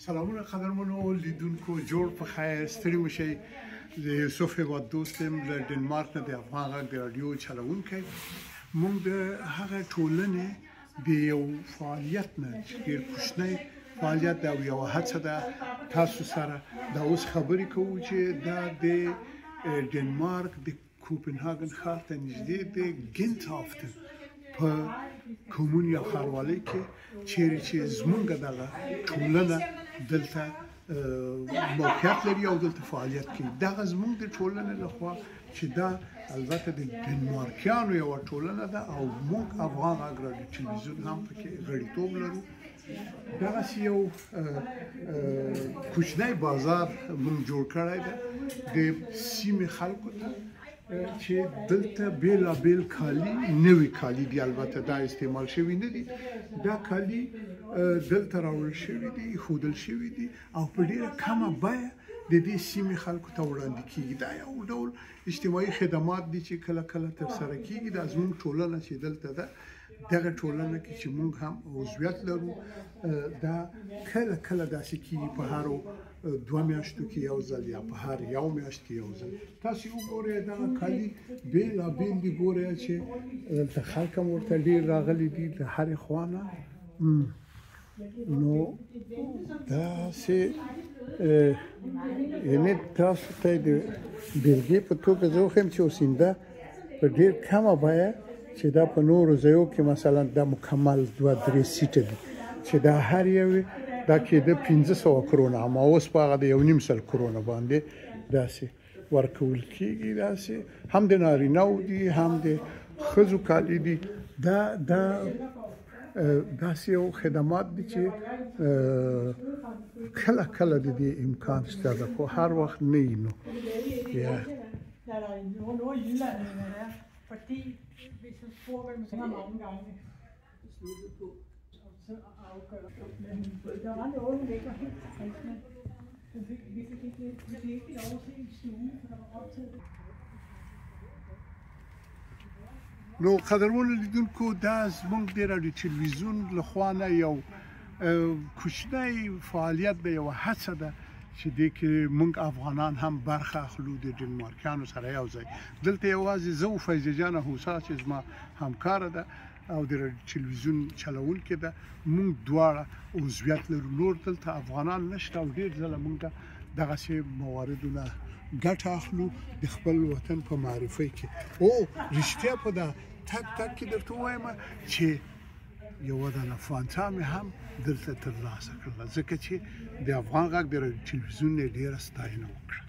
سلامونه قدرمنو لیدونکو جوړ په خیر ستړي مشي د یوسف هیواد دوستم له ډنمارک نه د افغان غږ د رادیو چلوونکی موږ د هغه ټولنې د یو فعالیت نه چې ډېر کوچنی فعالیت دی او یوه هڅه ده تاسو سره دا اوس خبرې کوو چې دا د ډنمارک د کوپنهاګن ښار ته نږدې د ګینټافټن په کومونیا ښاروالۍ کې چیرې چې زمونږ دغه ټولنه دلته موقعیت لري او دلته فعالیت کوي دغه زمونږ د ټولنې لخوا چې دا البته د ډنمارکیانو یوه ټولنه ده او موږ افغان غږ راډیو تلویزیون هم پکې غړیتوب لرو دغسې یو کوچنی بازار موږ جوړ کړی ده د سیمې خلکو ته چې دلته بیلابیل کالي نوي کالي دي البته دا استعمال شوي نه دي دا کالي دلته راوړل شوي دي ایښودل شوي دي او په ډېره کمه بیه د دې سیمې خلکو ته وړاندې کېږي دا یو ډول اجتماعي خدمات دي چې کله کله ترسره کېږي دا زموږ ټولنه چې دلته ده دغه ټولنه کې چې موږ هم عضویت لرو دا کله کله داسې کېږي په هرو 2 میاشتو کې یو ځل یا په هر یو میاشت کې یو ځل تاسې وګورئ دغه کالي بېلابېل دي ګورئ چې دلته خلک هم ورته ډېر راغلي دي د هرې خوا نه نو داسې یعنې تاسو ته د بېلګې په توګه زه وښیم چې اوسنده په ډېر کمه بیه چې دا په نورو ځایو کې مثلا دا مکمل 2-3 سیټه دي چې دا هر یو دا کېده 500 کرونه اما اوس په هغه د 1.5 کرونه باندې داسې ورکول کېږي داسې هم د نارینه‌و دي هم د ښځو کالي دي دا داسې یو خدمات دي چې کله کله د دې امکان شته ده خو هر وخت نه وي نو Fordi hvis du spurgte, hvad man så har mange gange besluttet på, så afgør men der var noget, der ikke var helt tilfredsende. Vi fik ikke lov at se en stue, for der var optaget. نو قدرمنو لیدونکو دا زموږ د راډیو تلویزیون لخوا نه یو کوچنی فعالیت دی یوه هڅه ده چې دې کې موږ افغانان هم برخه اخلو د ډنمارکیانو سره یو ځای دلته یوازې زه او فیضه جانه هوسا چې زما همکاره ده او د تلویزیون چلوونکې ده موږ دواړه عضویت لرو نور دلته افغانان نشته او ډېر ځله موږ دغسې مواردو نه ګټه اخلو د خپل وطن په معرفۍ کې او رښتیا په دا تک کې درته ووایم چې یوه دانه فانټا مې هم دلته ترلاسه کړله ځکه چې د افغان غږ د تلویزیون نه ډېره ستاینه وکړه